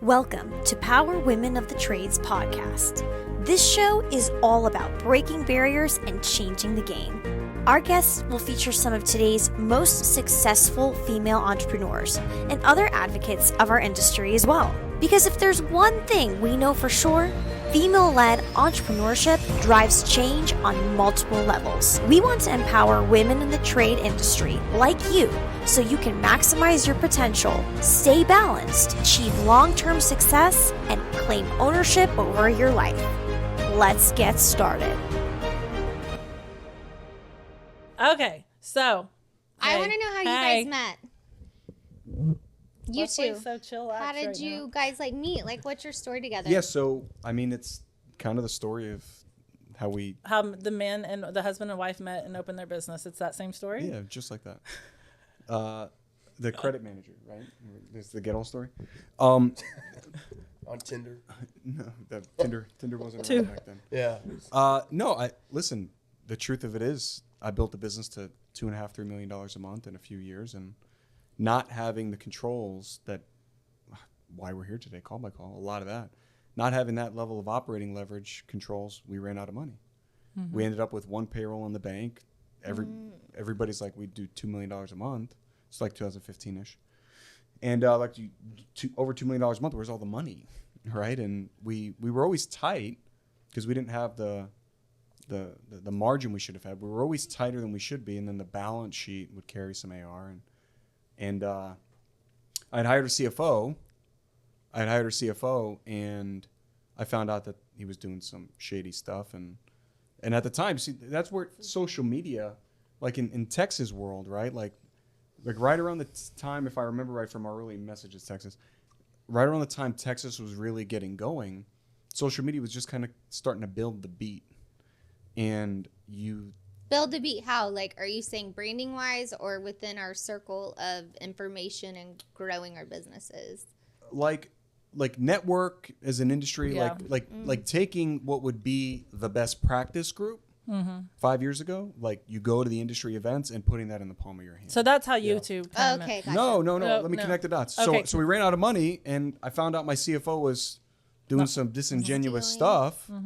Welcome to Power Women of the Trades podcast. This show is all about breaking barriers and changing the game. Our guests will feature some of today's most successful female entrepreneurs and other advocates of our industry as well. Because if there's one thing we know for sure, female-led entrepreneurship drives change on multiple levels. We want to empower women in the trade industry like you so you can maximize your potential, stay balanced, achieve long-term success, and claim ownership over your life. Let's get started. Okay, so I want to know how you guys met. You two. So chill How did you guys meet? What's your story together? Yeah, so it's kind of the story of how the man and the husband and wife met and opened their business. It's that same story? Yeah, just like that. The credit manager, right? This is the get all story. On Tinder. No, Tinder wasn't around back then. Yeah. No, listen, the truth of it is I built a business to $2.5-3 million a month in a few years, and not having the controls that why we're here today, call by call, a lot of that, not having that level of operating leverage controls, we ran out of money. Mm-hmm. We ended up with one payroll in the bank. Everybody's like, we do $2 million a month. It's like 2015-ish. And over $2 million a month, where's all the money, right? And we were always tight because we didn't have the margin we should have had. We were always tighter than we should be, and then the balance sheet would carry some AR. And I'd hired a CFO. And I found out that he was doing some shady stuff. And at the time, see, that's where social media, like in Texas world, right? Like right around the time, if I remember right from our early messages, Texas, right around the time Texas was really getting going, social media was just kind of starting to build the beat. And you... Build the beat how? Are you saying branding wise or within our circle of information and growing our businesses? Like network as an industry, yeah. like taking what would be the best practice group 5 years ago, you go to the industry events and putting that in the palm of your hand. So that's how YouTube. Okay, gotcha. No. Let me connect the dots. Okay. So we ran out of money, and I found out my CFO was doing some disingenuous stuff. I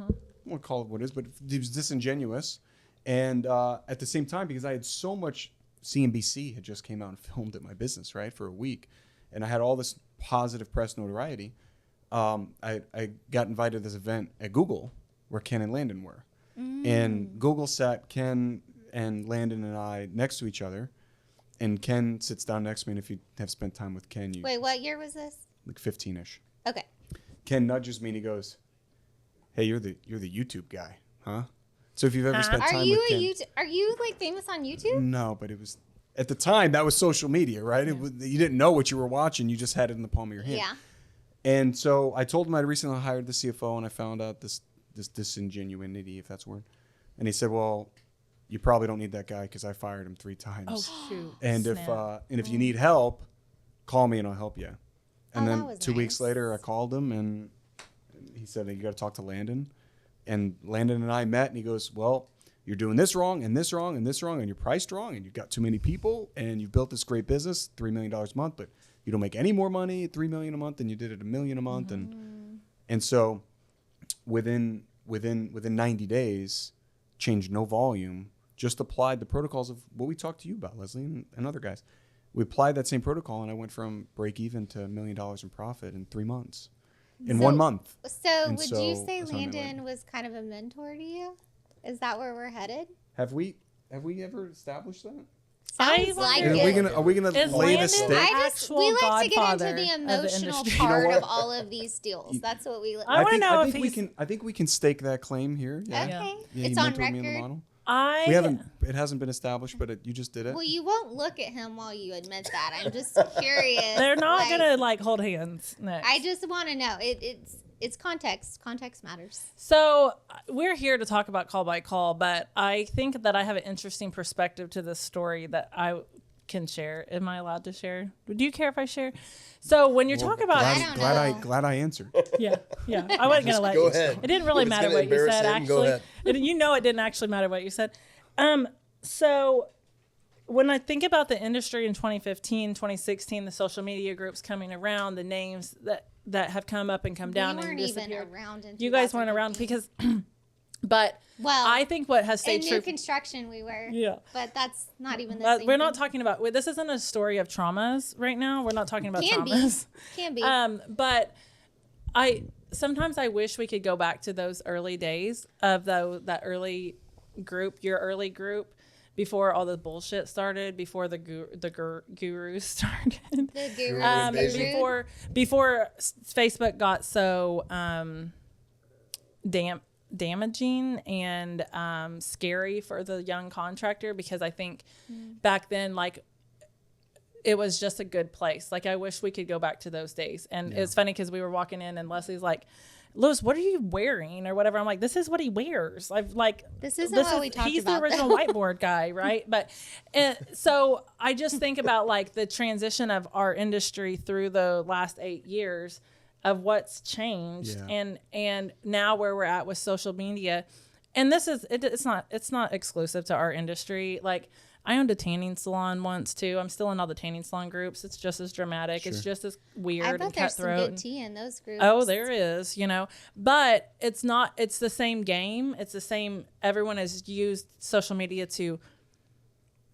won't call it what it is, but he was disingenuous. And at the same time, because I had so much, CNBC had just came out and filmed at my business, right, for a week. And I had all this positive press notoriety. I got invited to this event at Google where Ken and Landon were. And Google sat Ken and Landon and I next to each other. And Ken sits down next to me. And if you have spent time with Ken, Wait, what year was this? 15-ish. Okay. Ken nudges me and he goes, "Hey, you're the YouTube guy, huh?" So if you've ever spent time with Ken, are you famous on YouTube? No, but it was at the time that was social media, right? Yeah. You didn't know what you were watching; you just had it in the palm of your hand. Yeah. And so I told him I'd recently hired the CFO, and I found out this disingenuity, if that's a word. And he said, "Well, you probably don't need that guy because I fired him 3 times. Oh shoot! And if you need help, call me and I'll help you." And then 2 weeks later, I called him and he said, "You got to talk to Landon." And Landon and I met, and he goes, "Well, you're doing this wrong and this wrong and this wrong, and you're priced wrong, and you've got too many people, and you've built this great business, $3 million a month, but you don't make any more money at $3 million a month than you did at $1 million a month." And so within 90 days, changed no volume, just applied the protocols of what we talked to you about, Leslie and other guys. We applied that same protocol, and I went from break even to $1 million in profit in 3 months. In 1 month. So would you say Landon was kind of a mentor to you? Is that where we're headed? Have we ever established that? Sounds like it. Are we gonna lay the stake? We like to get into the emotional part of all of these deals. That's what we. I want to know if I think we can stake that claim here. Yeah. Okay, yeah, it's on record. We haven't. It hasn't been established, but you just did it. Well, you won't look at him while you admit that. I'm just curious. They're not gonna hold hands next. I just want to know. It's context. Context matters. So we're here to talk about call by call, but I think that I have an interesting perspective to this story that I can share. Am I allowed to share? Do you care if I share? So when you're talking about, glad I answered. Yeah. I wasn't gonna let you. Ahead. It didn't really matter what you said. Actually, it didn't actually matter what you said. So when I think about the industry in 2015, 2016, the social media groups coming around, the names that that have come up and come down We and weren't even disappeared. around in You guys weren't around 2015. because, but Well, I think what has in stayed new true. construction we were. Yeah. But that's not even the same We're not thing. talking about. This isn't a story of traumas right now. We're not talking about Can be. traumas. Can be. But sometimes I wish we could go back to those early days of that early group, your early group, before all the bullshit started, before the gurus started. The guru. Before Facebook got so damaging and scary for the young contractor, because I think back then, like, it was just a good place. Like, I wish we could go back to those days. And it's funny because we were walking in and Leslie's like, Lewis, what are you wearing or whatever? I'm like, this is what he wears. This isn't what we talked he's about, the original whiteboard guy, right? But so I just think about like the transition of our industry through the last 8 years of what's changed, and now where we're at with social media. And this is it's not exclusive to our industry. Like, I owned a tanning salon once too. I'm still in all the tanning salon groups. It's just as dramatic. It's just as weird I and bet there's some cutthroat. good tea in those groups. Oh, there is, but it's not, it's the same game. It's the same. Everyone has used social media to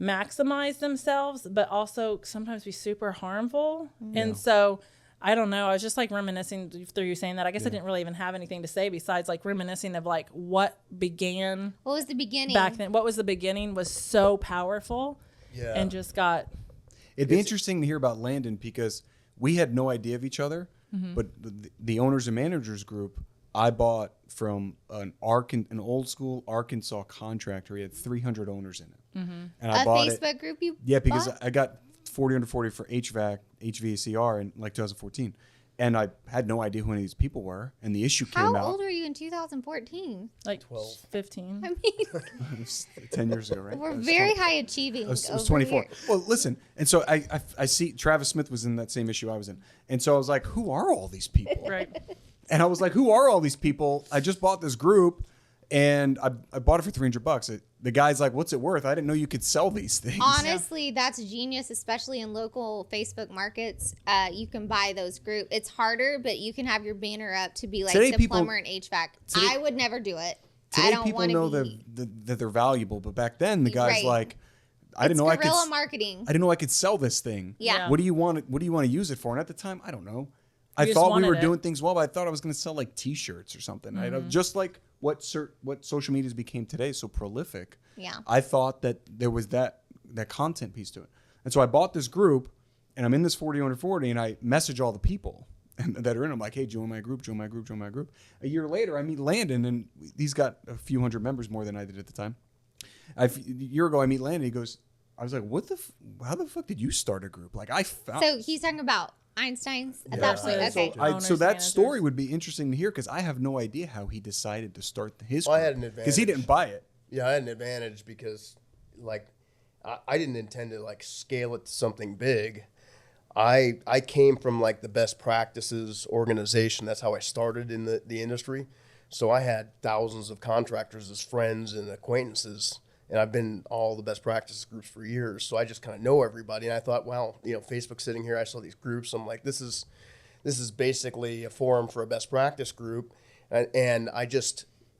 maximize themselves, but also sometimes be super harmful. And so I don't know. I was just like reminiscing through you saying that. I guess I didn't really even have anything to say besides like reminiscing of like what began. What was the beginning? Back then, what was the beginning was so powerful and just got. It'd be interesting to hear about Landon because we had no idea of each other, but the owners and managers group I bought from an old school Arkansas contractor. He had 300 owners in it, and I bought Facebook group you because bought? I got 40 under 40 for HVACR in like 2014, and I had no idea who any of these people were, and the issue came out. How old are you in 2014? Like 12. 15. I mean, It was 10 years ago, right? we're very high achieving. I was over 24. here. Well, listen, and so I see Travis Smith was in that same issue I was in, and so I was like, who are all these people? Right. And I was like, who are all these people? I just bought this group, and I bought it for $300. The guy's like, what's it worth? I didn't know you could sell these things. Honestly, that's genius, especially in local Facebook markets. You can buy those groups. It's harder, but you can have your banner up to be like Today the people- plumber and HVAC. I would never do it. Today I don't people want know to be. that they're valuable, but back then the guy's Right. like, I didn't know I could. Guerrilla marketing. I didn't know I could sell this thing. Yeah. What do you want? What do you want to use it for? And at the time, I don't know. I just thought we wanted were it. doing things well, but I thought I was going to sell like T-shirts or something. Just like what social medias became today, so prolific. Yeah. I thought that there was that content piece to it, and so I bought this group, and I'm in this 40 under 40, and I message all the people that are in. I'm like, hey, join my group, join my group, join my group. A year later, I meet Landon, and he's got a few hundred members more than I did at the time. A year ago, I meet Landon. He goes, I was like, how the fuck did you start a group? Like, I found. So he's talking about Einstein's at that point. Versus Okay. owners, So that managers. story would be interesting to hear because I have no idea how he decided to start his Well, I group. had an because he advantage. didn't buy it. Yeah, I had an advantage because, like, I didn't intend to like scale it to something big. I came from like the best practices organization. That's how I started in the industry. So I had thousands of contractors as friends and acquaintances, and I've been in all the best practices groups for years. So I just kind of know everybody. And I thought, well, Facebook's sitting here. I saw these groups. I'm like, this is basically a forum for a best practice group, and I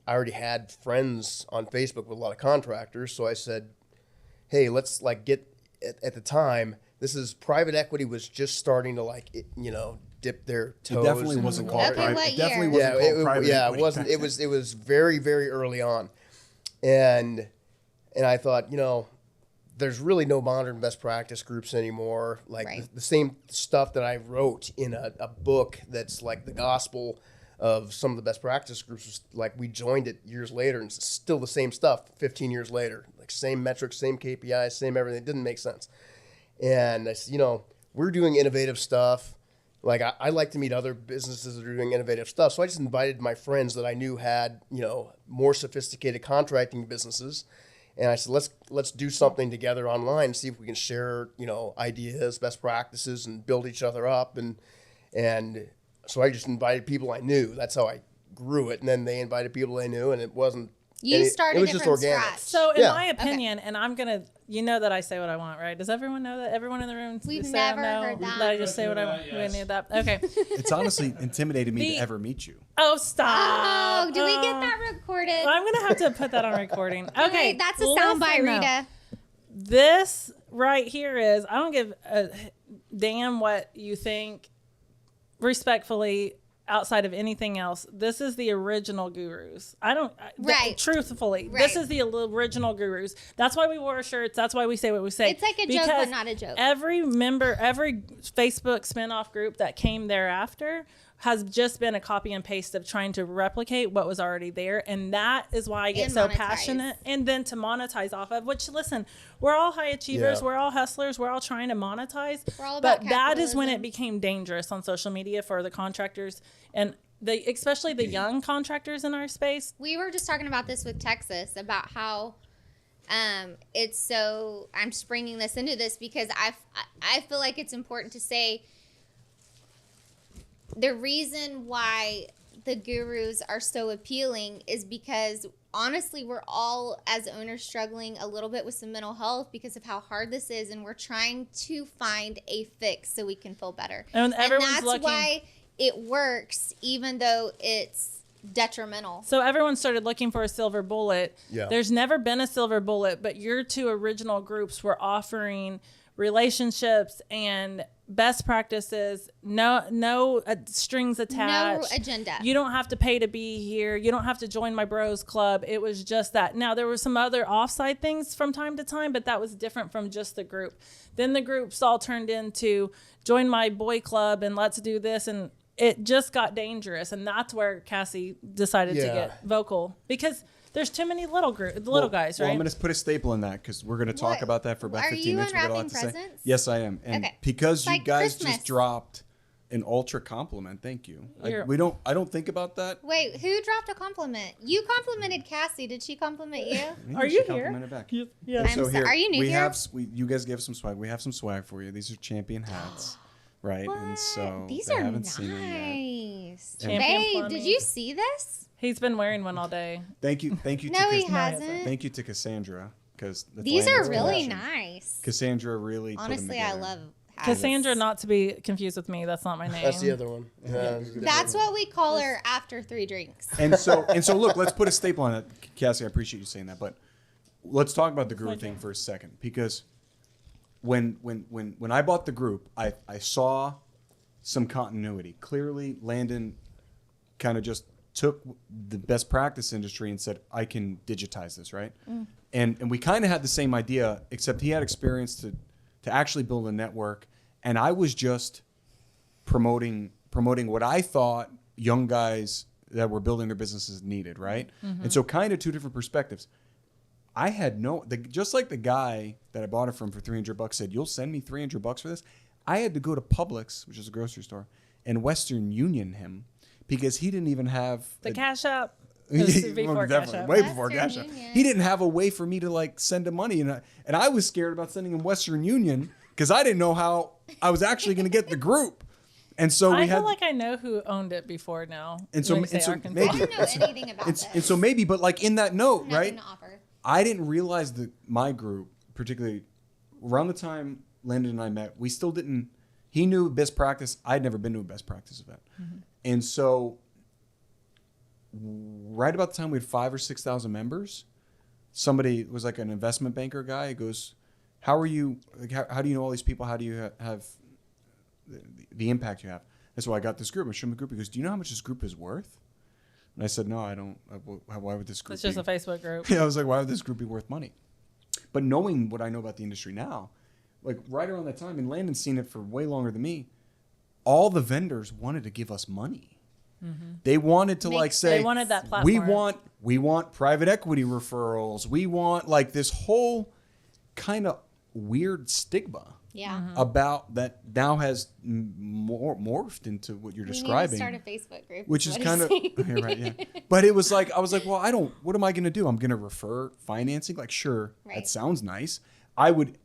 already had friends on Facebook with a lot of contractors. So I said, hey, let's like get at the time. This is private equity was just starting to like dip their toes. It definitely into wasn't the called water. Okay, private. what It definitely year? wasn't called private Yeah, equity it wasn't. back It was very, very early on, and I thought, there's really no modern best practice groups anymore. Like Right. the same stuff that I wrote in a book that's like the gospel of some of the best practice groups was like we joined it years later and it's still the same stuff 15 years later. Like same metrics, same KPIs, same everything. It didn't make sense. And I said, we're doing innovative stuff. Like I like to meet other businesses that are doing innovative stuff. So I just invited my friends that I knew had, more sophisticated contracting businesses. And I said, let's do something together online and see if we can share, ideas, best practices, and build each other up. And so I just invited people I knew. That's how I grew it. And then they invited people they knew, and it wasn't You started was it just from organic. scratch. So in Yeah. my opinion, and I'm gonna, you know that I say what I want, right? Does everyone know that? Everyone in the room We've say never I know heard that. I just say what I want. Yes. We need that. Okay. It's honestly intimidated me The- to ever meet you. Oh, stop. Oh, do we get that recorded? I'm gonna have to put that on recording. Okay, Wait, that's a soundbite, listen, though. Rita. This right here is, I don't give a damn what you think, respectfully, outside of anything else. This is the original gurus. Right. Truthfully, Right. this is the original gurus. That's why we wore shirts. That's why we say what we say. It's like a joke, but not a joke. Every member, every Facebook spinoff group that came thereafter has just been a copy and paste of trying to replicate what was already there. And that is why I get And so monetize. passionate. And then to monetize off of, which, listen, we're all high achievers. Yeah. We're all hustlers. We're all trying to monetize. We're all about But that is when it capitalism. became dangerous on social media for the contractors and especially the young contractors in our space. We were just talking about this with Texas about how it's so. I'm springing this into this because I feel like it's important to say the reason why the gurus are so appealing is because honestly we're all as owners struggling a little bit with some mental health because of how hard this is, and we're trying to find a fix so we can feel better. And everyone's that's looking- why it works even though it's detrimental. So everyone started looking for a silver bullet. Yeah. There's never been a silver bullet, but your two original groups were offering relationships and best practices, no strings attached. No agenda. You don't have to pay to be here. You don't have to join my bros club. It was just that. Now, there were some other offside things from time to time, but that was different from just the group. Then the groups all turned into join my boy club and let's do this. And it just got dangerous. And that's where Cassie decided to Yeah. get vocal, because there's too many little guys, right? Well, I'm going to put a staple in that because we're going to talk What? about that for about Are 15 you minutes. We got a lot unwrapping to say. presents? Yes, I am. And Okay. because It's you like guys Christmas. just dropped an ultra compliment, thank you. I You're- don't think about that. Wait, who dropped a compliment? You complimented Cassie. Did she compliment you? Maybe Are we you should here? compliment it back. Yeah. And I'm so- are you new we here? have you guys gave us some swag. We have some swag for you. These are champion hats, right? And so These they are haven't seen them yet. nice. Champion Babe, plumbing. did you see this? He's been wearing one all day. Thank you. No, he Cas- hasn't. Thank you to Cassandra because These are really nice. Cassandra really Honestly, I love hats. Cassandra, not to be confused with me. That's not my name. That's the other one. That's what we call her after 3 drinks. And so look, let's put a staple on it. Cassie, I appreciate you saying that, but let's talk about the guru thing for a second, because when I bought the group, I saw some continuity. Clearly, Landon kind of just took the best practice industry and said, I can digitize this, right? And we kind of had the same idea, except he had experience to actually build a network, and I was just promoting what I thought young guys that were building their businesses needed, right? And so kind of two different perspectives. I had just like the guy that I bought it from for $300 said, you'll send me $300 for this. I had to go to Publix, which is a grocery store, and Western Union him because he didn't even have The Cash App. This is before Cash Definitely, App. way before Cash Western App. Union. He didn't have a way for me to like send him money, and I was scared about sending him Western Union because I didn't know how I was actually going to get the group. And so I we feel had, like I know who owned it before now. And so- When you say and so Arkansas. maybe- I don't know anything about this. and so maybe, but like in that note, Nothing right? to offer. I didn't realize that my group, particularly around the time Landon and I met, we still didn't. He knew best practice. I'd never been to a best practice event, and so right about the time we had 5,000 or 6,000 members, somebody was like an investment banker guy. He goes, "How are you? Like, how do you know all these people? How do you have the impact you have?" That's why I got this group. I showed him the group. He goes, "Do you know how much this group is worth?" And I said, "No, I don't. Why would this group?" It's just be? a Facebook group. Yeah, I was like, why would this group be worth money? But knowing what I know about the industry now, like right around that time, and Landon's seen it for way longer than me, all the vendors wanted to give us money. They wanted to like say, They wanted that platform. we want private equity referrals. We want like this whole kind of weird stigma Yeah. about that now has morphed into what you're We need to describing. start a Facebook group. Which is what kind of he's saying. right, yeah. But it was like I was like, well, what am I going to do? I'm going to refer financing. Like, sure, Right. that sounds nice. I would,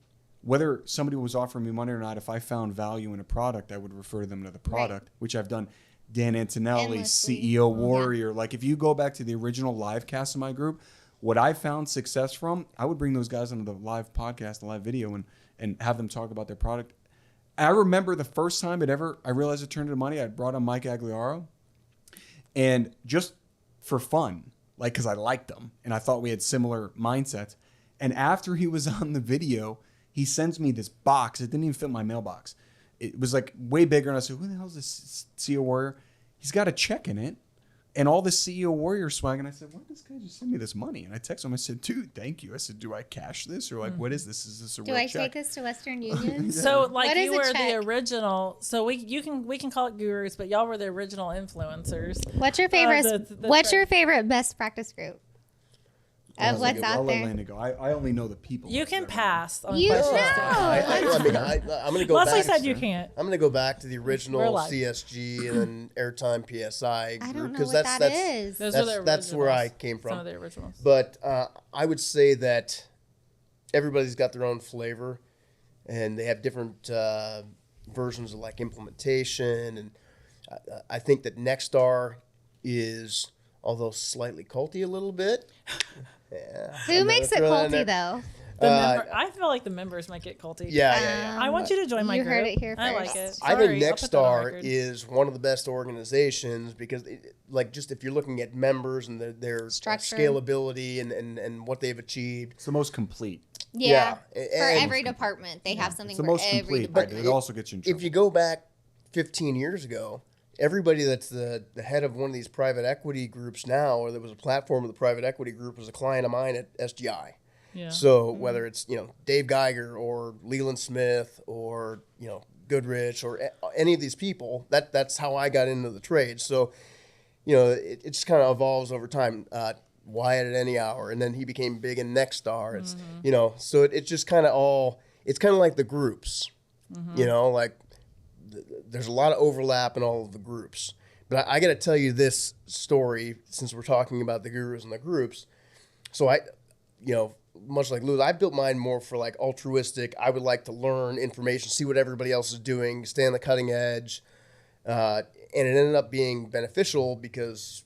whether somebody was offering me money or not, if I found value in a product, I would refer them to the product, which I've done. Dan Antonelli, Endlessly. CEO Warrior. Like, if you go back to the original live cast in my group, what I found success from, I would bring those guys onto the live podcast, the live video, and have them talk about their product. I remember the first time I realized it turned into money, I brought on Mike Agliaro, and just for fun, like, because I liked him and I thought we had similar mindsets. And after he was on the video, he sends me this box. It didn't even fit in my mailbox. It was like way bigger. And I said, who the hell is this CEO Warrior? He's got a check in it and all this CEO Warrior swag. And I said, why did this guy just send me this money? And I texted him. I said, dude, thank you. I said, do I cash this? Or like, what is this? Is this a real check? Do I take this to Western Union? So like What you is a were check? the original. So we can call it gurus, but y'all were the original influencers. What's your favorite? What's right. your favorite best practice group of what's out I'll let there? Landon go. I only know the people. You can pass on You questions. know. I'm gonna go Leslie back. said you can't. I'm gonna go back to the We're original live. CSG and then Airtime PSI I group don't know because what that's that is. Those are the that's where I originals. came Some of from. the originals. But I would say that everybody's got their own flavor, and they have different versions of like implementation. And I think that Nexstar is, although slightly culty a little bit. Yeah, Who makes it throw that in culty there. though? I feel like the members might get culty. Yeah. I want you to join my You group. heard it here I like first. it. I think Sorry, I'll put that on Nexstar record. is one of the best organizations because, like, just if you're looking at members and their Structure. scalability and what they've achieved. It's the most complete. Yeah. Yeah. For And- every department, they have something It's the for most every complete, but department. it also gets you in trouble. If you go back 15 years ago, everybody that's the head of one of these private equity groups now, or that was a platform of the private equity group, was a client of mine at SGI. Yeah. So whether it's Dave Geiger or Leland Smith or Goodrich or any of these people, that's how I got into the trade. So it just kind of evolves over time. Wyatt at Any Hour, and then he became big in Nexstar. It's so it's just kind of all. It's kind of like the groups. Like there's a lot of overlap in all of the groups. But I got to tell you this story since we're talking about the gurus and the groups. So much like Lou, I built mine more for like altruistic. I would like to learn information, see what everybody else is doing, stay on the cutting edge. And it ended up being beneficial because,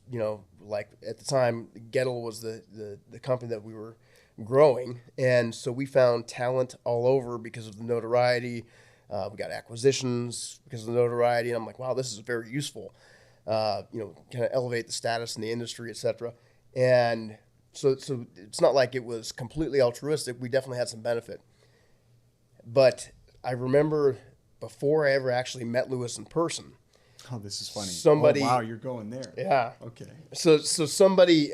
like at the time, Gettle was the company that we were growing. And so we found talent all over because of the notoriety. We got acquisitions because of the notoriety. And I'm like, wow, this is very useful. Kind of elevate the status in the industry, et cetera. And so it's not like it was completely altruistic. We definitely had some benefit. But I remember before I ever actually met Lewis in person. Oh, this is funny. Somebody- Oh, wow, you're going there. Yeah. Okay. So somebody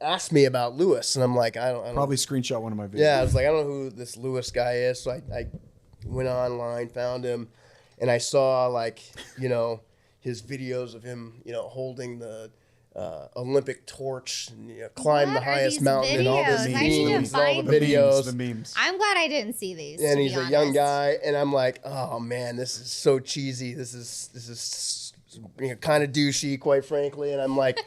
asked me about Lewis, and I'm like, I don't Probably screenshot one of my videos. Yeah, I was like, I don't know who this Lewis guy is. So I went online, found him, and I saw his videos of him, holding the Olympic torch and climb the What are highest these mountain and all the videos? memes, I need to all find the videos. The memes. I'm glad I didn't see these. And to he's be a young honest. guy, and I'm like, oh man, this is so cheesy. This is kind of douchey, quite frankly. And I'm like,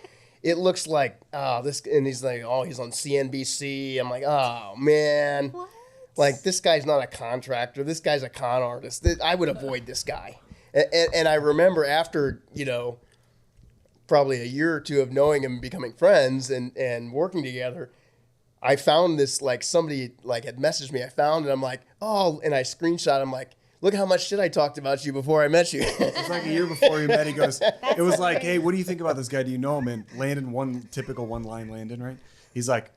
it looks like this, and he's like, oh, he's on CNBC. I'm like, oh man, What? like this guy's not a contractor. This guy's a con artist. I would avoid this guy. And I remember after probably a year or two of knowing him, becoming friends and working together, I found this, like somebody like had messaged me. I found it. I'm like, oh, and I screenshot. I'm like, look how much shit I talked about you before I met you. It's like a year before we met. He goes, it was like, hey, what do you think about this guy? Do you know him? And Landon, typical one-line Landon, right? He's like,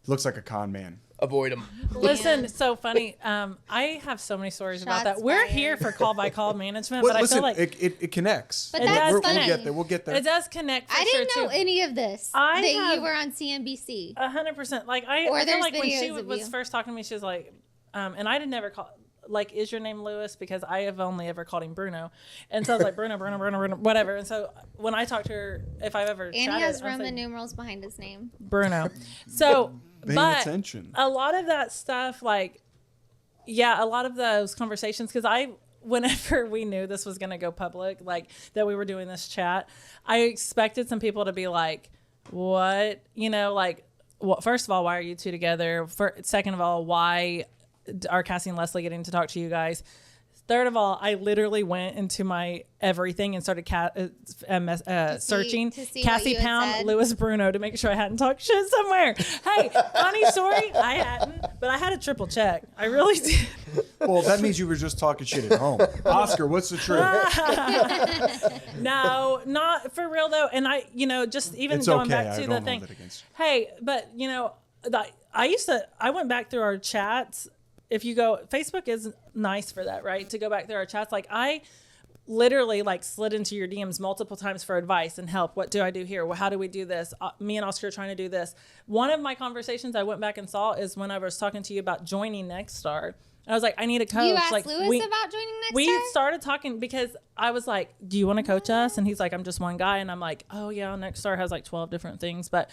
looks like a con man. Avoid him. Listen, Man. so funny. I have so many stories about Shots that. We're fired. here for call by call management, Well, but listen, I feel like it connects. But It that's does We'll funny. get there. We'll get there. it does connect. For I didn't sure know too. any of this. I that have- you were on CNBC. 100%. Like Or I feel there's like when she videos of was you. first talking to me, she was like, and I did never call. Like, is your name Lewis? Because I have only ever called him Bruno, and so I was like Bruno, whatever. And so when I talk to her, if I've ever And he chatted, has I was Roman like, numerals behind his name. Bruno. So, Paying but attention. a lot of that stuff, like, yeah, a lot of those conversations, because whenever we knew this was going to go public, like that we were doing this chat, I expected some people to be like, what, like, well, first of all, why are you two together? Second of all, why are Cassie and Leslie getting to talk to you guys? Third of all, I literally went into my everything and started searching to see what Cassie you had Pound, said. Lewis Bruno to make sure I hadn't talked shit somewhere. Hey, funny story, I hadn't, but I had a triple check. I really did. Well, that means you were just talking shit at home. Oscar, what's the truth? No, not for real though. And I, just even It's going okay. back I to don't the hold thing. it against you. Hey, but I went back through our chats. If you go, Facebook is nice for that, right? To go back through our chats. Like I literally slid into your DMs multiple times for advice and help. What do I do here? Well, how do we do this? Me and Oscar are trying to do this. One of my conversations I went back and saw is when I was talking to you about joining Nextstar. I was like, I need a coach. You asked Lewis about joining Nextstar? We started talking because I was like, do you want to coach us? And he's like, I'm just one guy. And I'm like, oh yeah, Nextstar has 12 different things. But,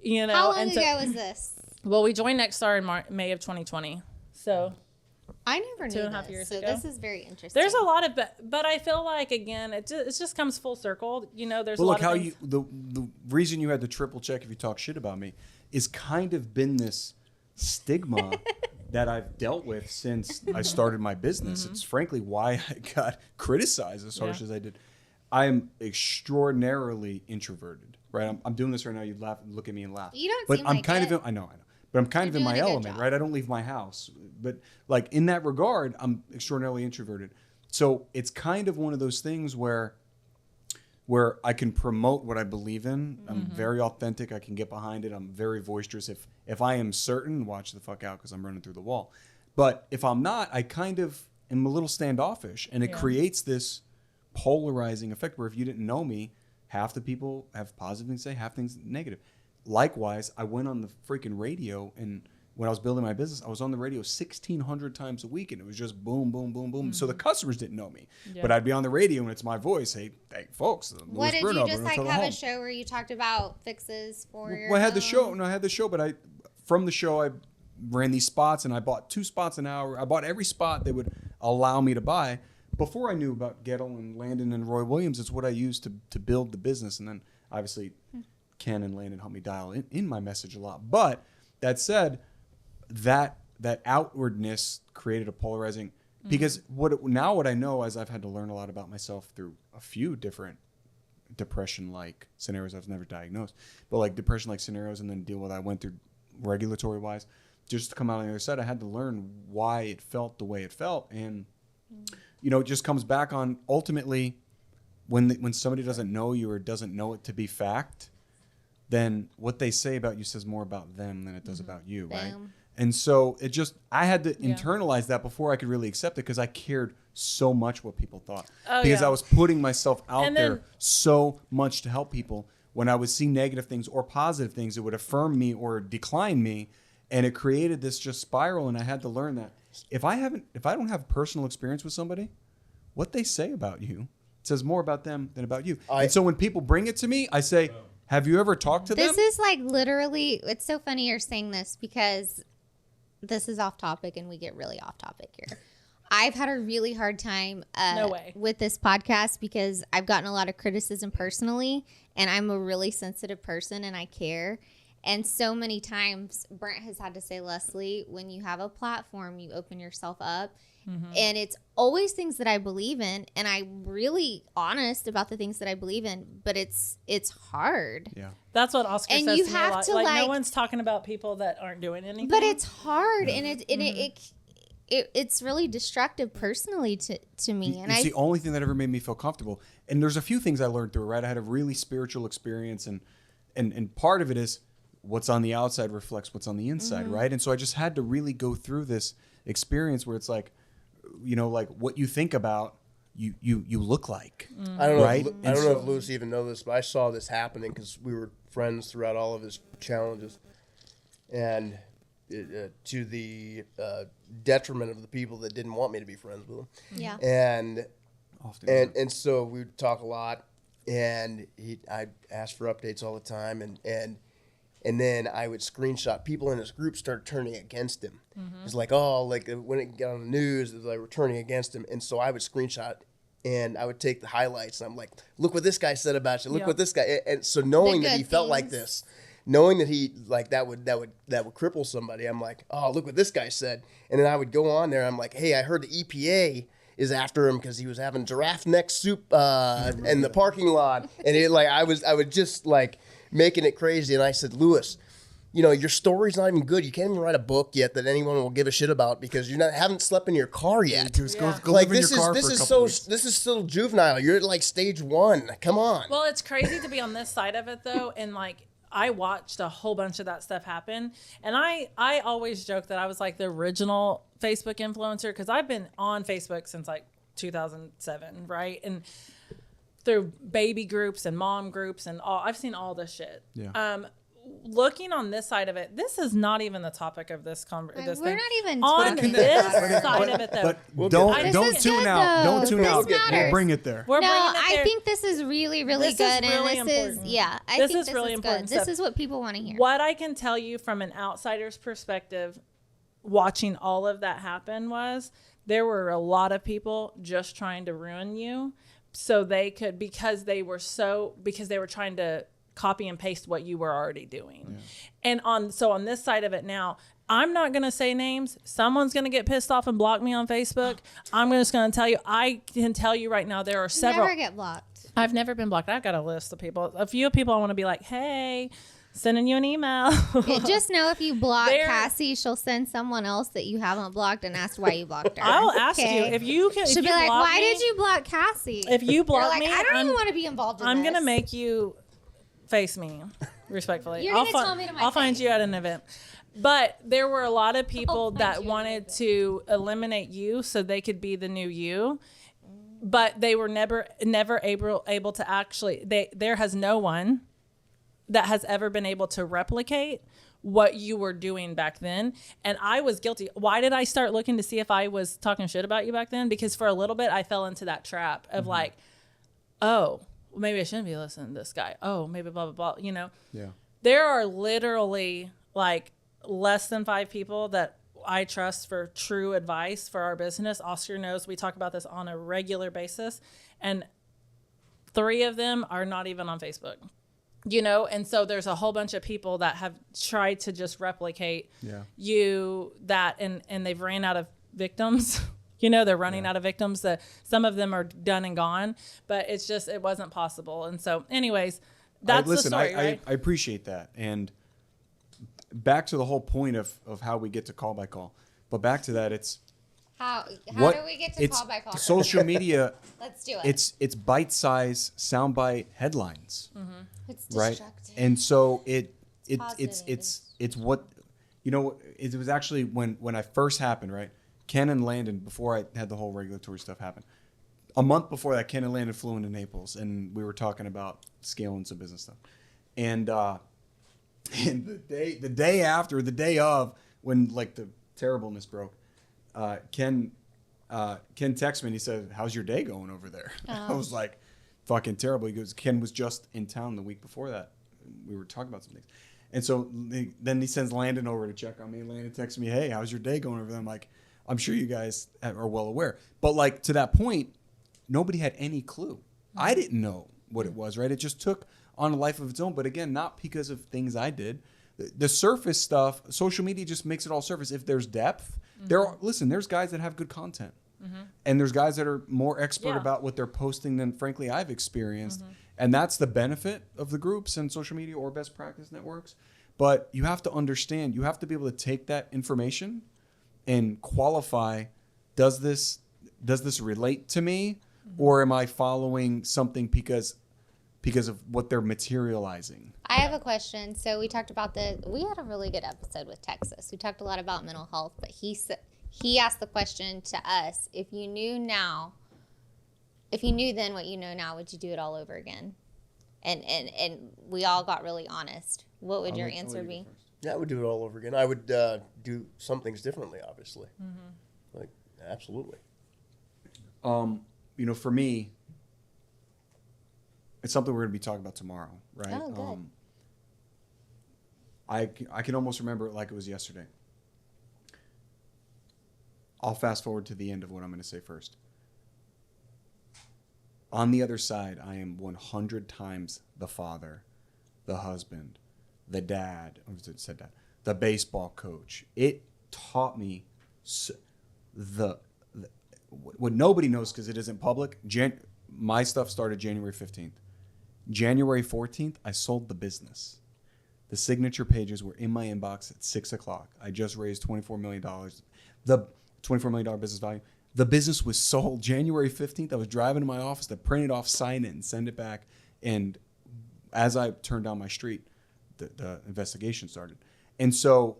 How long ago was this? Well, we joined Nextstar in May of 2020. So I never knew 2.5 years so ago. this is very interesting. There's a lot of, but I feel like, again, it just comes full circle. There's Well, a look lot how of things. the reason you had the triple check if you talk shit about me is kind of been this stigma that I've dealt with since I started my business. Mm-hmm. It's frankly why I got criticized as harsh as I did. I am extraordinarily introverted, right? I'm doing this right now. You laugh, look at me and laugh. You don't but seem I'm like kind it. of, I know. But I'm kind of in You're my doing a good element, job. right? I don't leave my house. But in that regard, I'm extraordinarily introverted. So it's kind of one of those things where I can promote what I believe in. I'm very authentic. I can get behind it. I'm very boisterous. If I am certain, watch the fuck out because I'm running through the wall. But if I'm not, I kind of am a little standoffish, and it creates this polarizing effect where if you didn't know me, half the people have positive things to say, half things negative. Likewise, I went on the freaking radio, and when I was building my business, I was on the radio 1,600 times a week, and it was just boom, boom, boom, boom. So the customers didn't know me, but I'd be on the radio, and it's my voice. Hey folks, What did Bruno, you just Bruno have Home. a show where you talked about fixes for your Well, I had the home? show. No, I had the show, but from the show, I ran these spots, and I bought 2 spots an hour. I bought every spot they would allow me to buy. Before I knew about Gettle and Landon and Roy Williams, it's what I used to build the business. And then obviously Ken and Landon helped me dial in my message a lot. But that said, that outwardness created a polarizing, because what I know is I've had to learn a lot about myself through a few different depression-like scenarios. I was never diagnosed, but depression-like scenarios, and then deal with what I went through regulatory-wise. Just to come out on the other side, I had to learn why it felt the way it felt. And it just comes back on ultimately when somebody doesn't know you or doesn't know it to be fact, then what they say about you says more about them than it does about you, right? Boom. And so I had to internalize that before I could really accept it, because I cared so much what people thought. Because I was putting myself out there so much to help people. When I would see negative things or positive things, it would affirm me or decline me. And it created this just spiral, and I had to learn that if I don't have personal experience with somebody, what they say about you says more about them than about you. And so when people bring it to me, I say, have you ever talked to them? This is literally, it's so funny you're saying this because this is off topic and we get really off topic here. I've had a really hard time with this podcast because I've gotten a lot of criticism personally, and I'm a really sensitive person and I care. And so many times Brent has had to say, Leslie, when you have a platform, you open yourself up. And it's always things that I believe in, and I'm really honest about the things that I believe in, but it's hard. Yeah. That's what Oscar And says you to me a have lot. to, no one's talking about people that aren't doing anything. But it's hard, and it's really destructive personally to me. And it's the only thing that ever made me feel comfortable. And there's a few things I learned through it, right? I had a really spiritual experience, and part of it is what's on the outside reflects what's on the inside, right? And so I just had to really go through this experience where it's what you think about, you look like. I don't know. Right? I don't know if Lewis even knows this, but I saw this happening because we were friends throughout all of his challenges, and to the detriment of the people that didn't want me to be friends with him. Yeah. And so we would talk a lot, and I asked for updates all the time, and then I would screenshot. People in his group started turning against him. It's when it got on the news, they were turning against him. And so I would screenshot, and I would take the highlights, and I'm like, look what this guy said about you. Look what this guy. And so knowing that he felt like this, knowing that he that would cripple somebody, I'm like, oh, look what this guy said. And then I would go on there. I'm like, hey, I heard the EPA is after him because he was having giraffe neck soup in the parking lot, and I was just like making it crazy. And I said, Lewis, you know, your story's not even good. You can't even write a book yet that anyone will give a shit about because you haven't slept in your car yet. Just go Like live in your car for a couple weeks. This is still juvenile. You're at like stage 1. Come on. Well, it's crazy to be on this side of it though, and like I watched a whole bunch of that stuff happen, and I always joke that I was like the original Facebook influencer because I've been on Facebook since like 2007, right? And through baby groups and mom groups and all, I've seen all this shit. Yeah. Looking on this side of it, this is not even the topic of this conversation. We're not even on talking this about it. side of it, though. But This don't is tune good, out. though. Don't tune This out. matters. We'll bring it there. We're No, bringing it I there. think this is really, really This good. is really and this important. is, yeah, I This think is this really is important good. This stuff. is what people want to hear. What I can tell you from an outsider's perspective, watching all of that happen was there were a lot of people just trying to ruin you so they could, because they were trying to copy and paste what you were already doing. Yeah. And on this side of it now, I'm not going to say names. Someone's going to get pissed off and block me on Facebook. I'm just going to tell you, I can tell you right now, there are several. Never get blocked. I've never been blocked. I've got a list of people. A few people I want to be like, hey, sending you an email. Just know if you block There- Cassie, she'll send someone else that you haven't blocked and ask why you blocked her. I'll ask you Okay? if you can. She'll if be you like, block why me, did you block Cassie? If you You're block like, me, I don't I'm, even want to be involved in I'm this. gonna make you face me respectfully. You're gonna tell me to my I'll find face. you at an event. But there were a lot of people I'll find that you at an wanted event. to eliminate you so they could be the new you. But they were never able to actually. There has no one that has ever been able to replicate what you were doing back then. And I was guilty. Why did I start looking to see if I was talking shit about you back then? Because for a little bit I fell into that trap of like, oh, well, maybe I shouldn't be listening to this guy. Oh, maybe blah, blah, blah. You know, Yeah. there are literally like less than 5 people that I trust for true advice for our business. Oscar knows we talk about this on a regular basis. And 3 of them are not even on Facebook. You know, and so there's a whole bunch of people that have tried to just replicate you that, and they've ran out of victims. You know, they're running out of victims. That some of them are done and gone, but it wasn't possible. And so, anyways, that's the story, right? I appreciate that. And back to the whole point of how we get to call by call. But back to that, it's How do we get to it's call by call? social media. Let's do it. It's bite-sized soundbite headlines. It's Right, destructive. and so it's Positive. what, you know, it was actually when I first happened, right? Ken and Landon, before I had the whole regulatory stuff happen, a month before that, Ken and Landon flew into Naples, and we were talking about scaling some business stuff, and the day of, when like the terribleness broke, Ken texted me and he said, "How's your day going over there?" I was like, fucking terrible. He goes, Ken was just in town the week before that. We were talking about some things. And so then he sends Landon over to check on me. Landon texts me, "Hey, how's your day going over there?" I'm like, "I'm sure you guys are well aware." But like, to that point, nobody had any clue. I didn't know what it was, right? It just took on a life of its own. But again, not because of things I did. The surface stuff, social media just makes it all surface. If there's depth, there's guys that have good content. And there's guys that are more expert about what they're posting than, frankly, I've experienced. And that's the benefit of the groups and social media or best practice networks. But you have to understand, you have to be able to take that information and qualify, does this relate to me? Or am I following something because of what they're materializing? I have a question. So we talked about we had a really good episode with Texas. We talked a lot about mental health, but he asked the question to us, if you knew then what you know now, would you do it all over again? And we all got really honest. What would your answer be? Yeah, I would do it all over again. I would do some things differently, obviously. Like, absolutely. You know, for me, it's something we're going to be talking about tomorrow, right? Oh, good. I can almost remember it like it was yesterday. I'll fast forward to the end of what I'm going to say first. On the other side, I am 100 times the father, the husband, the dad, the baseball coach. It taught me what nobody knows because it isn't public. My stuff started January 15th. January 14th, I sold the business. The signature pages were in my inbox at 6 o'clock. I just raised $24 million. The $24 million business value. The business was sold January 15th. I was driving to my office to print it off, sign it, and send it back. And as I turned down my street, the investigation started. And so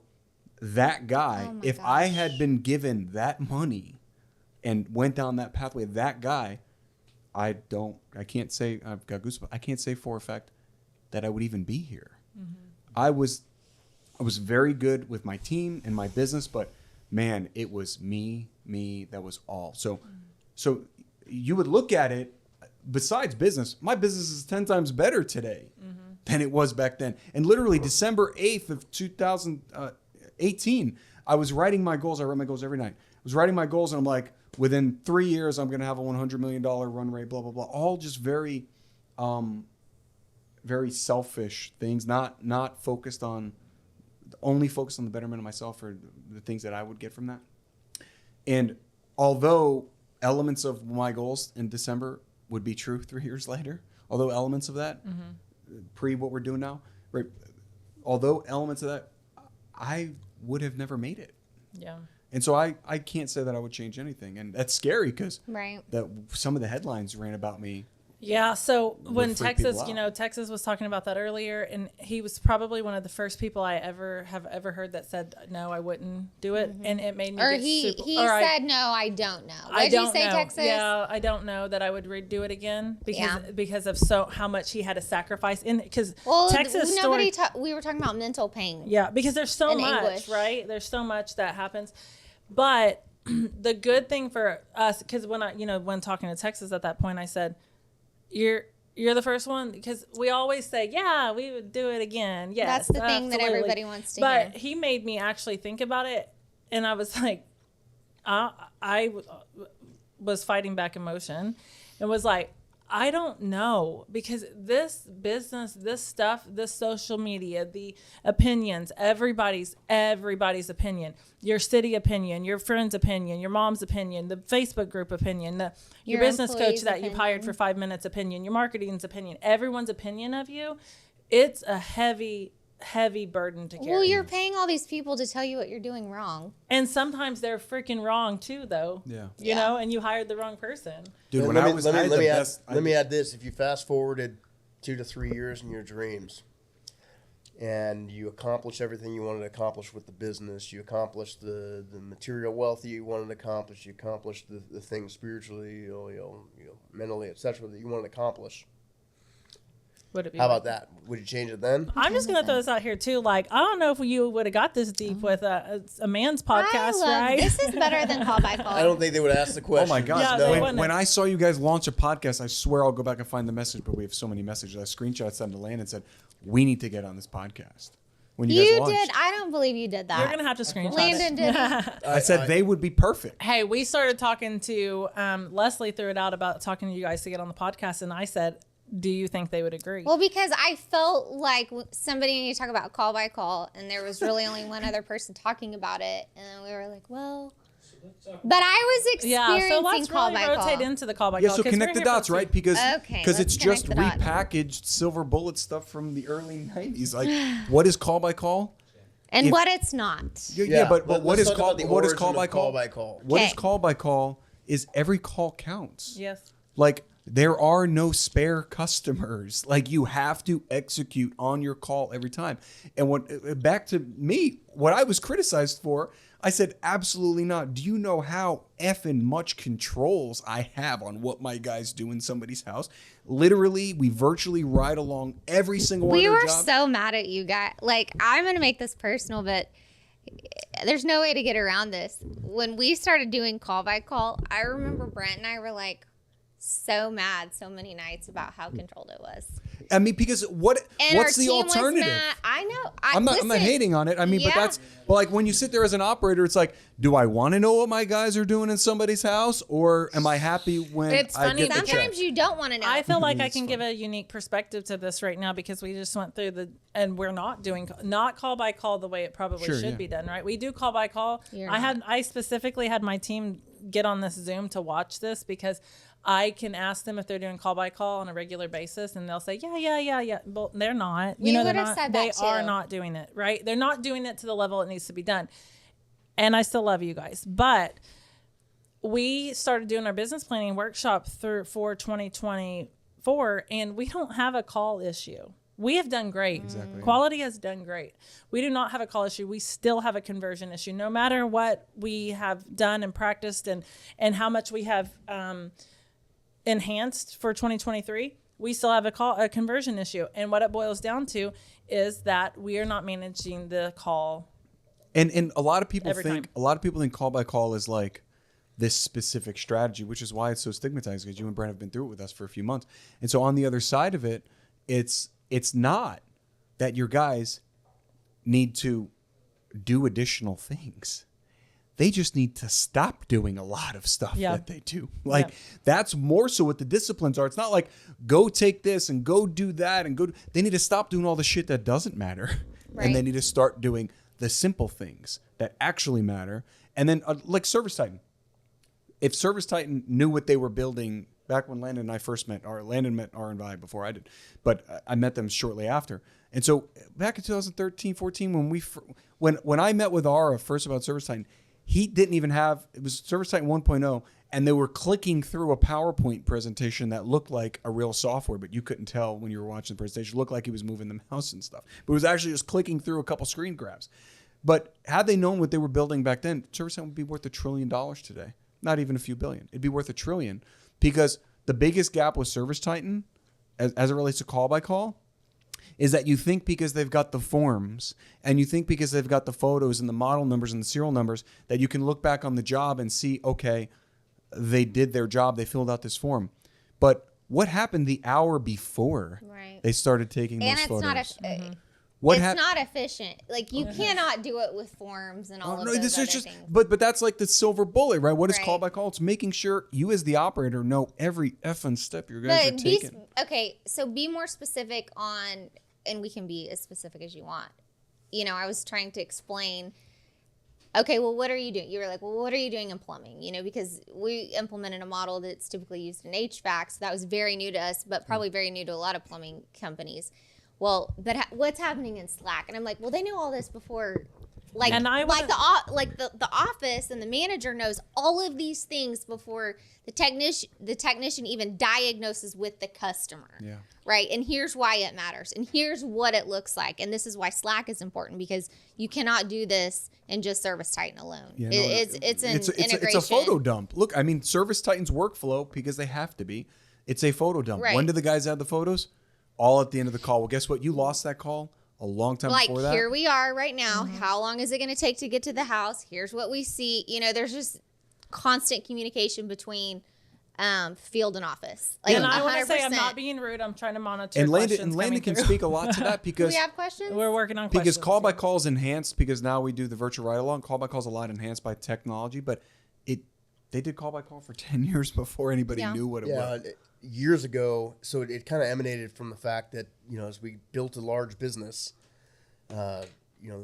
that guy, if I had been given that money and went down that pathway, that guy, I can't say, I've got goosebumps. I can't say for a fact that I would even be here. Mm-hmm. I was very good with my team and my business, but man, it was me, that was all. So you would look at it, besides business, my business is 10 times better today than it was back then. And literally December 8th of 2018, I was writing my goals. I write my goals every night. I was writing my goals and I'm like, within 3 years, I'm going to have a $100 million run rate, blah, blah, blah. All just very, very selfish things, not focused on, only focused on the betterment of myself or the things that I would get from that. And although elements of my goals in December would be true 3 years later, although elements of that, pre what we're doing now, right? Although elements of that, I would have never made it. Yeah. And so I can't say that I would change anything. And that's scary because Right. that some of the headlines ran about me. Yeah. So when freak Texas, people out. Texas was talking about that earlier, and he was probably one of the first people I have ever heard that said, no, I wouldn't do it. And it made me Or get he super, he or I- said, no, I don't know. What I did you don't say, know. Texas? Yeah, I don't know that I would redo it again Yeah. because of how much he had to sacrifice in because Well, Texas nobody story. we were talking about mental pain. Yeah, because there's so And much, anguish. right? There's so much that happens. But the good thing for us, because when talking to Texas at that point, I said, you're the first one, because we always say, yeah, we would do it again. Yes, That's the thing that absolutely. everybody wants to but hear. he made me actually think about it, and I was like, I was fighting back emotion and was like, I don't know, because this business, this stuff, this social media, the opinions, everybody's opinion, your city opinion, your friend's opinion, your mom's opinion, the Facebook group opinion, your Your business coach employee's that you've hired for 5 minutes opinion, your marketing's opinion, everyone's opinion of you. It's a heavy burden to carry. Well, you're paying all these people to tell you what you're doing wrong. And sometimes they're freaking wrong too, though. Yeah. You know, and you hired the wrong person. Dude, when let I me, was let I me, had let the me add, best, let me add this. If you fast forwarded 2 to 3 years in your dreams and you accomplish everything you wanted to accomplish with the business, you accomplished the material wealth that you wanted to accomplish, you accomplished the things spiritually, mentally, etc. that you wanted to accomplish. Would it be How about that? Would you change it then? I'm just going to throw this out here too. Like, I don't know if you would have got this deep with a man's podcast, right? This is better than Call by Call. I don't think they would ask the Oh question. my gosh. Yeah, No. they wouldn't. When I saw you guys launch a podcast, I swear I'll go back and find the message, but we have so many messages. I screenshot sent to Landon and said, we need to get on this podcast. When you guys You launched. did. I don't believe you did that. You're going to have to screenshot Landon it. did. I said they would be perfect. Hey, we started talking to Leslie, threw it out about talking to you guys to get on the podcast, and I said, do you think they would agree? Well, because I felt like somebody needed to talk about Call by Call, and there was really only one other person talking about it, and then we were like, well. But I was experiencing so let's Call really by rotate Call. into the Call by Yeah, Call. so 'cause connect we're the here for dots, right? two- Because Okay, it's let's just connect the dots. repackaged silver bullet stuff from the early 90s. Like, what is call by call? And If- what it's not. Yeah, but what let's is talk call? about the What is origin call of by call? Call by Call. What is Okay. call by call? Is every call counts. Yes. Like, there are no spare customers. Like, you have to execute on your call every time. And back to me, what I was criticized for, I said, absolutely not. Do you know how effing much controls I have on what my guys do in somebody's house? Literally, we virtually ride along every single one of We their were jobs. so mad at you guys. Like, I'm going to make this personal, but there's no way to get around this. When we started doing Call by Call, I remember Brent and I were like so mad so many nights about how controlled it was. I mean, because And what's our the team was alternative? mad. I know. I'm not hating on it. I mean, Yeah. but like when you sit there as an operator, it's like, do I want to know what my guys are doing in somebody's house, or am I happy when It's I funny get the check? Sometimes you don't want to know. I feel like I can give a unique perspective to this right now because we just went through and we're not doing not call by call the way it probably Sure, should yeah. be done, right? We do call by call. I specifically had my team get on this Zoom to watch this because I can ask them if they're doing call by call on a regular basis, and they'll say, yeah. Well, they're not. We they're would've not. said They that are too. not doing it, right? They're not doing it to the level it needs to be done. And I still love you guys, but we started doing our business planning workshop for 2024, and we don't have a call issue. We have done great. Exactly. Quality has done great. We do not have a call issue. We still have a conversion issue. No matter what we have done and practiced and how much we have enhanced for 2023, we still have a conversion issue. And what it boils down to is that we are not managing the call. And a lot of people Every think call by call is like this specific strategy, which is why it's so stigmatized, because you and Brent have been through it with us for a few months. And so on the other side of it, it's not that your guys need to do additional things. They just need to stop doing a lot of stuff that they do. Like that's more so what the disciplines are. It's not like go take this and go do that and they need to stop doing all the shit that doesn't matter. Right. And they need to start doing the simple things that actually matter. And then like Service Titan. If Service Titan knew what they were building back when Landon and I first met, or Landon met R and I before I did, but I met them shortly after. And so back in 2013, 14, when I met with R first about Service Titan, he didn't even have, it was Service Titan 1.0, and they were clicking through a PowerPoint presentation that looked like a real software, but you couldn't tell when you were watching the presentation. It looked like he was moving the mouse and stuff, but it was actually just clicking through a couple screen grabs. But had they known what they were building back then, Service Titan would be worth $1 trillion today. Not even a few billion. It'd be worth $1 trillion, because the biggest gap with Service Titan, as it relates to call by call, is that you think because they've got the forms and you think because they've got the photos and the model numbers and the serial numbers that you can look back on the job and see, okay, they did their job, they filled out this form. But what happened the hour before they started taking those photos? And it's not not efficient. Like you cannot do it with forms and all of those other things. But that's like the silver bullet, right? What is call by call? It's making sure you as the operator know every effing step your guys are taking. Okay, so be more specific on, and we can be as specific as you want. You know, I was trying to explain, okay, well, what are you doing? You were like, well, what are you doing in plumbing? You know, because we implemented a model that's typically used in HVAC, so that was very new to us, but probably very new to a lot of plumbing companies. Well, but what's happening in Slack? And I'm like, well, they knew all this before. Like, and the office and the manager knows all of these things before the technician even diagnoses with the customer. Yeah. Right. And here's why it matters. And here's what it looks like. And this is why Slack is important, because you cannot do this in just Service Titan alone. Yeah, it's an integration. It's a photo dump. Look, I mean, Service Titan's workflow, because they have to be, it's a photo dump. Right. When do the guys add the photos? All at the end of the call. Well, guess what? You lost that call a long time before that. Like, here we are right now. How long is it going to take to get to the house? Here's what we see. You know, there's just constant communication between field and office. Like, and I want to 100%. say, I'm not being rude. I'm trying to monitor And questions Landon can coming speak a lot to that, Do because we have questions? We're working on questions. because call by call is enhanced, because now we do the virtual ride along. Call by call is a lot enhanced by technology, but they did call by call for 10 years before anybody knew what it was. Years ago, so it kind of emanated from the fact that, you know, as we built a large business, you know,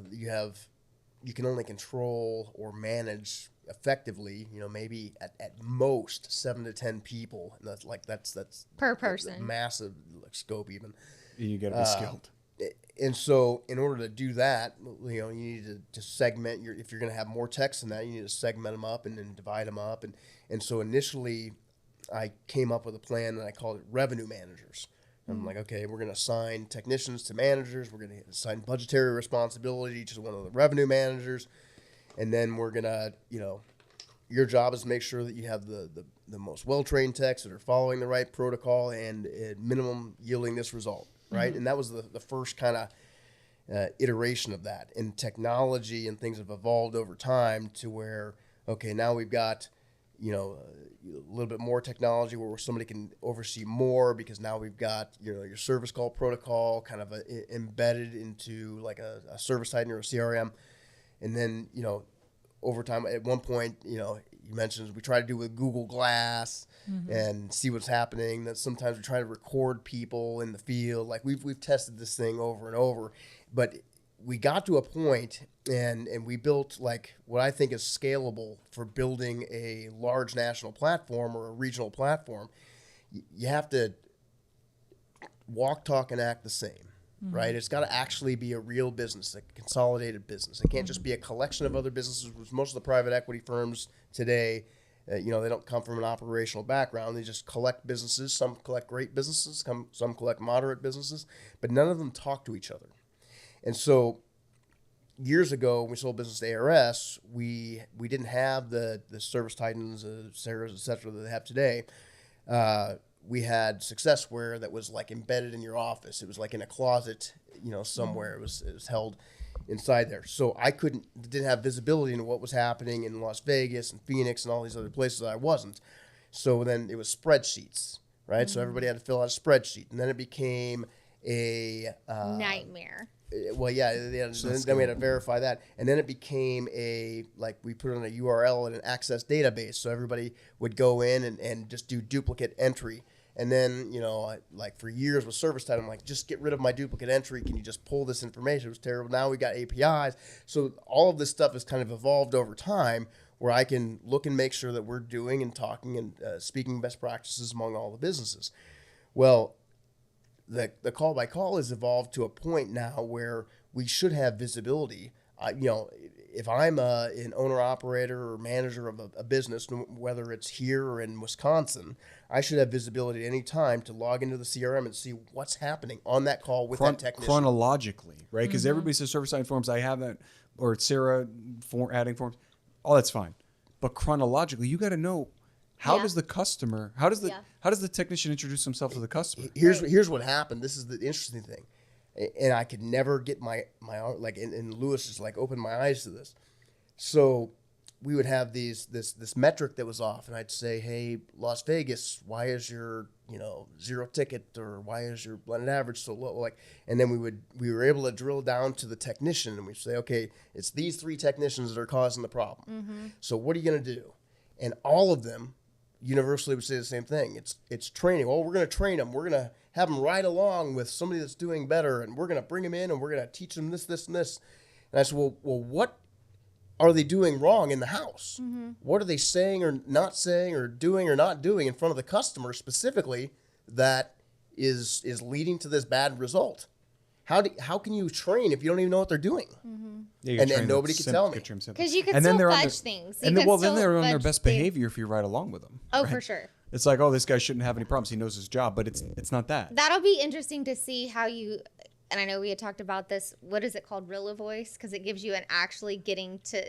you can only control or manage effectively, you know, maybe at most 7 to 10 people, and that's Per person. a massive scope even. You got to be skilled. And so in order to do that, you know, you need to segment if you're going to have more techs than that, you need to segment them up and then divide them up. And so initially I came up with a plan, and I called it revenue managers. I'm like, okay, we're going to assign technicians to managers. We're going to assign budgetary responsibility to one of the revenue managers. And then we're going to, you know, your job is to make sure that you have the most well-trained techs that are following the right protocol and at minimum yielding this result, right? Mm-hmm. And that was the first kind of iteration of that. And technology and things have evolved over time to where, okay, now we've got, a little bit more technology where somebody can oversee more, because now we've got, your service call protocol kind of embedded into like a service titan or a CRM. And then, over time, at one point, you mentioned we try to do with Google Glass and see what's happening. That sometimes we try to record people in the field. Like we've tested this thing over and over, but we got to a point and we built like what I think is scalable for building a large national platform or a regional platform. You have to walk, talk, and act the same. Right? It's got to actually be a real business, a consolidated business. It can't just be a collection of other businesses, which most of the private equity firms today, they don't come from an operational background. They just collect businesses. Some collect great businesses, some collect moderate businesses, but none of them talk to each other. And so years ago, when we sold business to ARS, we didn't have the service titans, Sarahs, et cetera, that they have today. We had Successware that was like embedded in your office. It was like in a closet, somewhere. It was held inside there. So I didn't have visibility into what was happening in Las Vegas and Phoenix and all these other places I wasn't. So then it was spreadsheets, right? So everybody had to fill out a spreadsheet. And then it became a nightmare. Well, yeah, then we had to verify that. And then it became we put on a URL and an access database. So everybody would go in and just do duplicate entry. And then, for years with service time, I'm like, just get rid of my duplicate entry. Can you just pull this information? It was terrible. Now we got APIs. So all of this stuff has kind of evolved over time where I can look and make sure that we're doing and talking and speaking best practices among all the businesses. Well, the call by call has evolved to a point now where we should have visibility. If I'm an owner operator or manager of a business, whether it's here or in Wisconsin, I should have visibility at any time to log into the CRM and see what's happening on that call with that technician. Chronologically, right? Because everybody says service side forms, I have that, or Sarah adding forms. All that's fine. But chronologically, you got to know, how does the customer, how does the technician introduce himself to the customer? Here's what happened. This is the interesting thing. And I could never get my and Lewis just opened my eyes to this. So we would have this metric that was off, and I'd say, hey, Las Vegas, why is your zero ticket, or why is your blended average so low? And then we were able to drill down to the technician, and we say, okay, it's these 3 technicians that are causing the problem. So what are you going to do? And all of them universally would say the same thing. It's training. Well, we're going to train them. We're going to have them ride along with somebody that's doing better, and we're going to bring them in, and we're going to teach them this, this, and this. And I said, well, what are they doing wrong in the house? What are they saying or not saying or doing or not doing in front of the customer specifically that is leading to this bad result? How can you train if you don't even know what they're doing? Yeah, and nobody can tell me. Because you can still fudge things. Then they're on their best behavior if you ride along with them. Oh, right? for sure. It's like, oh, this guy shouldn't have any problems. He knows his job, but it's not that. That'll be interesting to see how you, and I know we had talked about this, what is it called? Rilla voice? Because it gives you an actually getting to,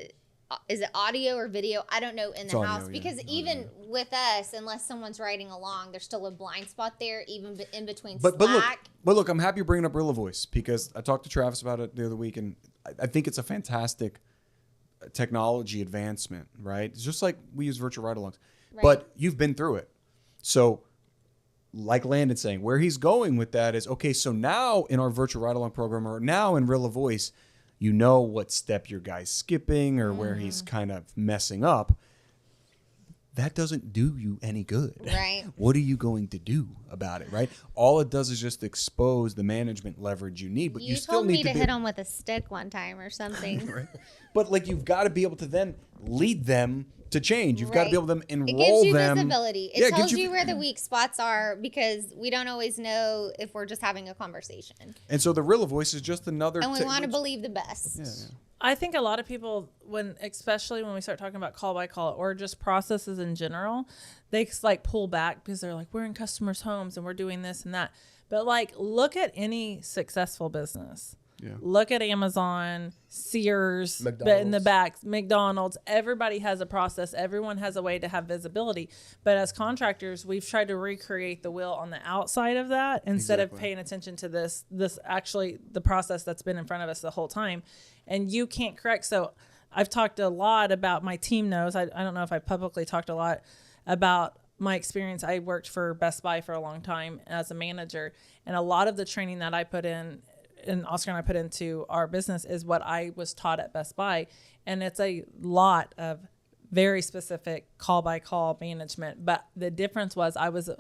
is it audio or video? I don't know in the house. Because even with us, unless someone's riding along, there's still a blind spot there, even in between Slack. But look, I'm happy you're bringing up Rilla voice, because I talked to Travis about it the other week, and I think it's a fantastic technology advancement, right? It's just like we use virtual ride-alongs. Right. But you've been through it. So like Landon saying, where he's going with that is, okay, so now in our virtual ride-along program, or now in Rilla voice, you know what step your guy's skipping or where he's kind of messing up. That doesn't do you any good. Right. What are you going to do about it, right? All it does is just expose the management leverage you need, but you still need to hit him with a stick one time or something. Right. But you've got to be able to then lead them to change. You've got to be able to enroll them. It gives you visibility. It tells you where the weak spots are, because we don't always know if we're just having a conversation. And so the Rilla voice is just another. And we want to believe the best. Yeah. I think a lot of people, especially when we start talking about call by call or just processes in general, they pull back because they're like, we're in customers' homes and we're doing this and that. But look at any successful business. Yeah. Look at Amazon, Sears, in the back, McDonald's. Everybody has a process. Everyone has a way to have visibility. But as contractors, we've tried to recreate the wheel on the outside of that instead of paying attention to this actually the process that's been in front of us the whole time. And you can't correct. So I've talked a lot about, my team knows, I don't know if I publicly talked a lot about my experience. I worked for Best Buy for a long time as a manager, and a lot of the training that I put in, and Oscar and I put into our business, is what I was taught at Best Buy. And it's a lot of very specific call by call management. But the difference was I was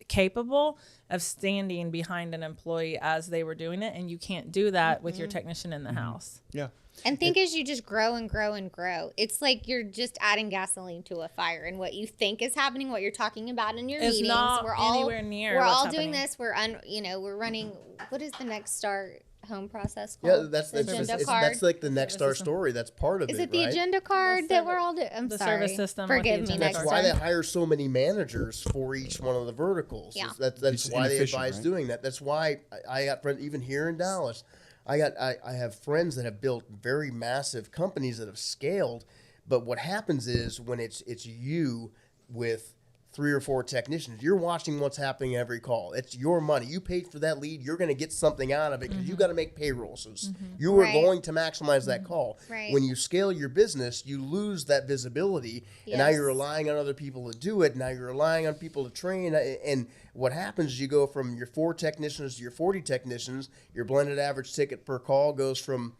capable of standing behind an employee as they were doing it. And you can't do that with your technician in the house. Yeah. And think as you just grow and grow and grow, it's like you're just adding gasoline to a fire. And what you think is happening, what you're talking about in your meetings, not we're all anywhere near we're what's all happening. doing this. We're running. What is the next star home process Yeah, called? that's the agenda card. that's like the next star system. story. That's part of it. Is it the right? agenda card that we're all doing? I'm the sorry. service system with the Forgive me agenda next That's card. why time. they hire so many managers for each one of the verticals. Yeah. That's It's why they inefficient, advise right? doing that. That's why I got friends, even here in Dallas. I have friends that have built very massive companies that have scaled. But what happens is when it's you with 3 or 4 technicians, you're watching what's happening every call. It's your money. You paid for that lead. You're going to get something out of it because you got to make payroll. So you are Right. going to maximize that call. Right. When you scale your business, you lose that visibility, and now Yes. you're relying on other people to do it. Now you're relying on people to train. And what happens is you go from your 4 technicians to your 40 technicians. Your blended average ticket per call goes from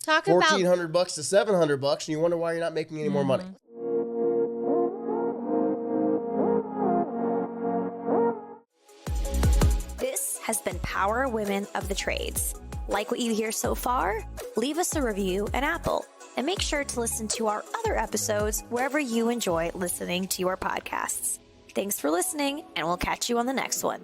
Talk about $1,400 to $700, and you wonder why you're not making any more money. This has been Power Women of the Trades. Like what you hear so far? Leave us a review on Apple and make sure to listen to our other episodes wherever you enjoy listening to your podcasts. Thanks for listening, and we'll catch you on the next one.